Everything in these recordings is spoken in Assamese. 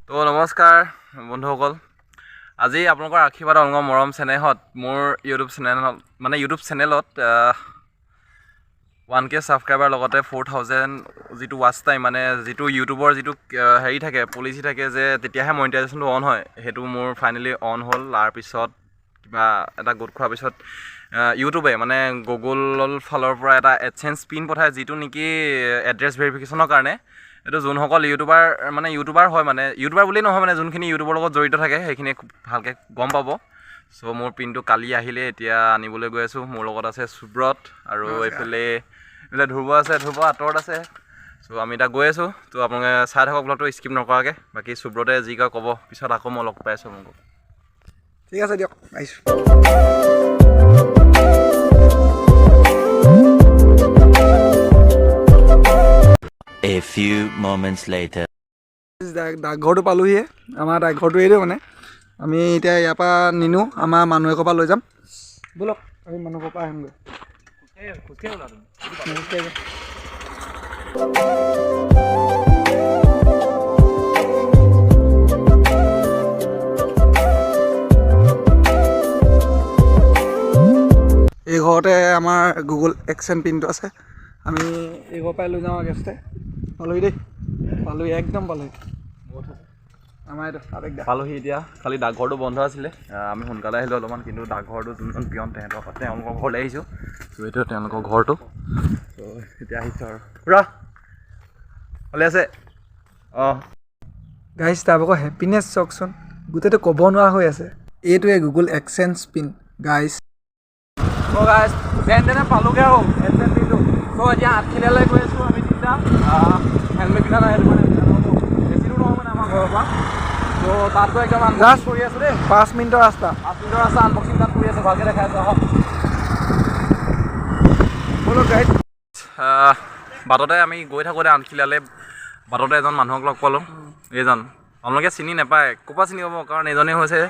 তো নমস্কাৰ বন্ধুসকল আজি আপোনালোকৰ আশীৰ্বাদ অংগ মৰম চেনেহত মোৰ ইউটিউব চেনেলত 1K ছাবস্ক্ৰাইবাৰ লগতে 4000 যিটো ৱাচ টাইম মানে যিটো ইউটিউবৰ যিটো হেৰি থাকে পলিচি থাকে যে তেতিয়াহে মনিটাইজেশ্যনটো অন হয় সেইটো মোৰ ফাইনেলি অন হ'ল তাৰ পিছত কিবা এটা গোট খোৱাৰ পিছত ইউটিউবে মানে গুগলৰ ফালৰ পৰা এটা Adsense পিন পঠায় যিটো নেকি এড্ৰেছ ভেৰিফিকেশ্যনৰ কাৰণে এইটো যোনসকল ইউটিউবাৰ হয় মানে ইউটিউবাৰ বুলি নহয় মানে যোনখিনি ইউটিউবৰ লগত জড়িত থাকে সেইখিনি ভালকৈ গম পাব চ' মোৰ পিনটো কালি আহিলে এতিয়া আনিবলৈ গৈ আছোঁ মোৰ লগত আছে SubRat আৰু এইফালে ধ্ৰুৱ আছে ধ্ৰুৱ আঁতৰত আছে চ' আমি এতিয়া গৈ আছোঁ তো আপোনালোকে চাই থাকক ব্লগটো স্কিপ নকৰাকৈ বাকী SubRate যি কয় ক'ব পিছত আকৌ মই লগ পাই আছোঁ মোক ঠিক আছে দিয়ক আহিছোঁ A few moments later. ডাকঘৰটো পালোহিয়ে আমাৰ ডাকঘৰটো এইটো মানে আমি এতিয়া ইয়াৰ পৰা নিনো আমাৰ মানুহ এঘৰৰ পৰা লৈ যাম ব'লক আমি মানুহ ঘৰৰ পৰা আহিমগৈ এই ঘৰতে আমাৰ গুগল Adsense পিনটো আছে আমি এই ঘৰৰ পৰাই লৈ যাওঁ আগেষ্টে পালোহি দেই পালোহি একদম পালোহি আমাৰ এইটো পালোহি এতিয়া খালি ডাকঘৰটো বন্ধ আছিলে আমি সোনকালে আহিলোঁ অলপমান কিন্তু ডাকঘৰটো যোনজন পিয়ন তেওঁলোকৰ ঘৰলৈ আহিছোঁ চ' এইটো তেওঁলোকৰ ঘৰটো চ' এতিয়া আহিছোঁ আৰু পুৰা ভালে আছে অঁ গাইজ তাৰ আকৌ হেপিনেছ চাওকচোন গোটেইটো ক'ব নোৱাৰা হৈ আছে এইটোৱে গুগল Adsense পিন গাইজ চ' গাইজ যেন তেনে পালোগৈ আৰু Adsense পিনটো চ' এতিয়া আঠখিলীয়ালৈ গৈ আছোঁ আমি তিনিটা হেলমেট পিন্ধা নাই বেছি দূৰ নহয় মানে আমাৰ ঘৰৰ পৰা ত' তাত গৈ একদম আনবক্সিং কৰি আছোঁ দেই 5 মিনিটৰ ৰাস্তা আনবক্সিং তাত কৰি আছোঁ ভালকৈ দেখাই আছোঁ আহক ব'লক গাইজ বাটতে আমি গৈ থাকোঁতে আঠখিলীয়ালৈ বাটতে এজন মানুহক লগ পালোঁ এইজন আপোনালোকে চিনি নাপায় ক'ৰ পৰা চিনি পাব কাৰণ এইজনেই হৈছে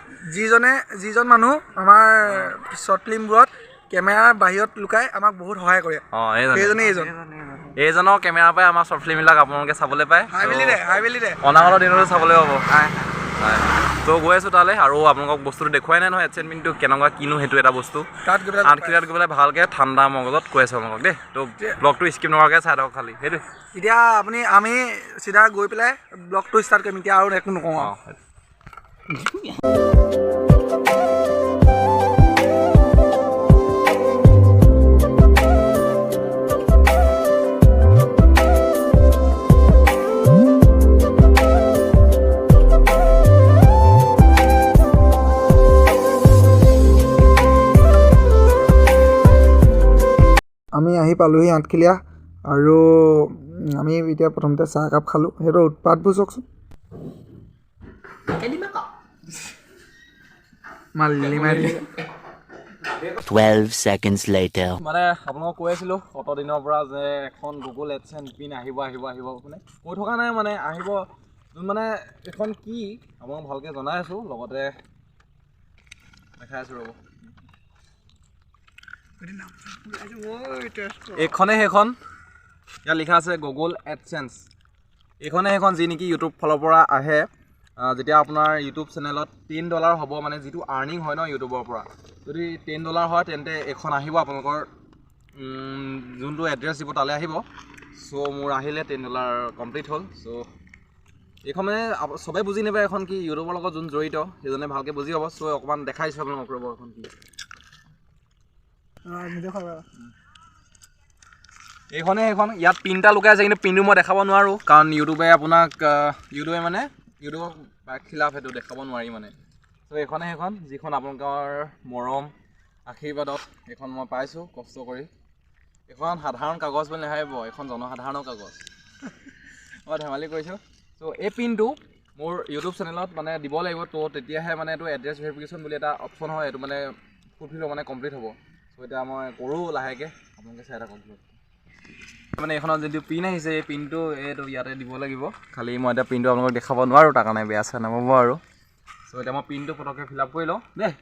যিজন মানুহ আমাৰ শ্বৰ্ট ফিল্মবোৰত কেমেৰাৰ বাহিৰত লুকাই আমাক বহুত সহায় কৰে অঁ এইজনৰ কেমেৰাৰ পৰাই আমাৰ শ্বৰ্ট ফিল্মবিলাক আপোনালোকে চাবলৈ পায় হাই বেলি দে অনাগত দিনতো চাবলৈ পাব তো গৈ আছোঁ তালৈ আৰু আপোনালোকক বস্তুটো দেখুৱাই নাই নহয় Adsense পিনটো কেনেকুৱা কিনো সেইটো এটা বস্তু তাত গৈ আঠখিলীয়াত গৈ পেলাই ভালকৈ ঠাণ্ডা মগজত কৈ আছোঁ আপোনালোকক দেই তো ব্লগটো স্কিপ নকৰাকৈ চাই থাকক খালি সেইটোৱে এতিয়া আমি চিধা গৈ পেলাই ব্লগটো ষ্টাৰ্ট কৰিম এতিয়া আৰু একো নকওঁ অঁ আমি আহি পালোহি আঠখিলীয়া আৰু আমি এতিয়া প্ৰথমতে চাহ একাপ খালোঁ সেইটো উৎপাতবোৰ চাওকচোন মালি 12 seconds later. মানে আপোনালোকক কৈ আছিলোঁ কত দিনৰ পৰা যে এখন গুগল Adsense পিন আহিব মানে কৈ থকা নাই মানে আহিব মানে এখন কি আপোনাক ভালকৈ জনাই আছোঁ লগতে দেখাই আছোঁ ৰ'ব এইখনে সেইখন ইয়াত লিখা আছে গুগল Adsense এইখনে সেইখন যি নেকি ইউটিউব ফালৰ পৰা আহে যেতিয়া আপোনাৰ ইউটিউব চেনেলত $10 হ'ব মানে যিটো আৰ্নিং হয় ন ইউটিউবৰ পৰা যদি $10 হয় তেন্তে এইখন আহিব আপোনালোকৰ যোনটো এড্ৰেছ দিব তালৈ আহিব চ' মোৰ আহিলে $10 কমপ্লিট হ'ল চ' এইখন মানে চবেই বুজি নাপায় এখন কি ইউটিউবৰ লগত যোন জড়িত সেইজনে ভালকৈ বুজি পাব চ' অকণমান দেখাইছোঁ আপোনালোকক ৰ'ব এখন কি এইখনে সেইখন ইয়াত পিনটা লুকাই আছে কিন্তু পিনটো মই দেখাব নোৱাৰোঁ কাৰণ ইউটিউবে ইউটিউবৰ খিলাফ সেইটো দেখাব নোৱাৰি মানে ত' এইখনে সেইখন যিখন আপোনালোকৰ মৰম আশীৰ্বাদত এইখন মই পাইছোঁ কষ্ট কৰি এইখন সাধাৰণ কাগজ বুলি নাভাবিব এইখন জনসাধাৰণৰ কাগজ মই ধেমালি কৰিছোঁ ত' এই পিনটো মোৰ ইউটিউব চেনেলত মানে দিব লাগিব ত' তেতিয়াহে মানে এইটো এড্ৰেছ ভেৰিফিকেশ্যন বুলি এটা অপশ্যন হয় এইটো মানে ফুলফিল মানে কমপ্লিট হ'ব চ' এতিয়া মই কৰোঁ লাহেকৈ আপোনালোকে চাই থাকক মানে এইখনত যিটো পিন আহিছে এই পিনটো এইটো ইয়াতে দিব লাগিব খালি মই এতিয়া পিনটো আপোনালোকক দেখাব নোৱাৰোঁ তাৰ কাৰণে বেয়া চেয়া নাপাব আৰু চ' এতিয়া মই পিনটো পটককৈ ফিল আপ কৰি লওঁ দেই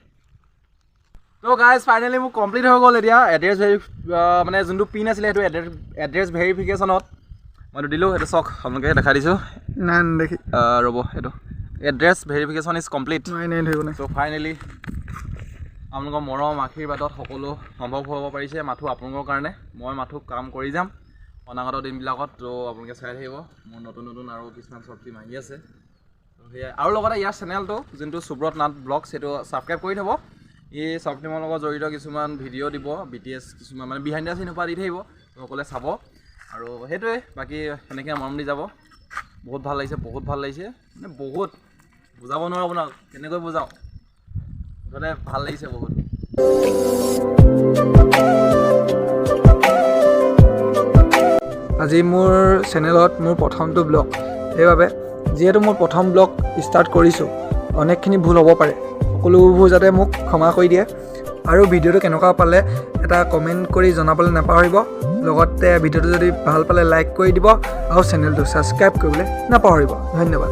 তো গাইজ ফাইনেলি মোৰ কমপ্লিট হৈ গ'ল এতিয়া এড্ৰেছ মানে যোনটো পিন আছিলে সেইটো এড্ৰেছ ভেৰিফিকেশ্যনত মইতো দিলোঁ সেইটো চাওক আপোনালোকে দেখাই দিছোঁ নাই দেখি ৰ'ব এইটো এড্ৰেছ ভেৰিফিকেশ্যন ইজ কমপ্লিট। নাই ধৰিব নাই। চ' ফাইনেলি আপোনালোকৰ মৰম আশীৰ্বাদত সকলো সম্ভৱ হ'ব পাৰিছে মাথো আপোনালোকৰ কাৰণে। মই মাথো কাম কৰি যাম অনাগত দিনবিলাকত। ত' আপোনালোকে চাই থাকিব মোৰ নতুন আৰু কিছুমান শ্বৰ্ট ফিল্ম আহি আছে। ত' সেয়াই আৰু লগতে ইয়াৰ চেনেলটো যোনটো সুব্ৰত নাথ ব্লগছ সেইটো ছাবস্ক্ৰাইব কৰি থ'ব। এই শ্বৰ্ট ফিল্মৰ লগত জড়িত কিছুমান ভিডিঅ' দিব, BTS কিছুমান মানে বিহাইণ্ড দ্য চিন সোপা দি থাকিব, সকলোৱে চাব। আৰু সেইটোৱে বাকী সেনেকৈ মৰম দি যাব। বহুত ভাল লাগিছে মানে বহুত বুজাব নোৱাৰোঁ আপোনাক কেনেকৈ বুজাওঁ, মুঠতে ভাল লাগিছে বহুত। আজি মোৰ চেনেলত মোৰ প্ৰথমটো ব্লগ, সেইবাবে যিহেতু মোৰ প্ৰথম ব্লগ ষ্টাৰ্ট কৰিছোঁ অনেকখিনি ভুল হ'ব পাৰে, সকলোবোৰ যাতে মোক ক্ষমা কৰি দিয়ে। আৰু ভিডিঅ'টো কেনেকুৱা পালে এটা কমেণ্ট কৰি জনাবলৈ নাপাহৰিব। লগতে ভিডিঅ'টো যদি ভাল পালে লাইক কৰি দিব আৰু চেনেলটো ছাবস্ক্ৰাইব কৰিবলৈ নাপাহৰিব। ধন্যবাদ।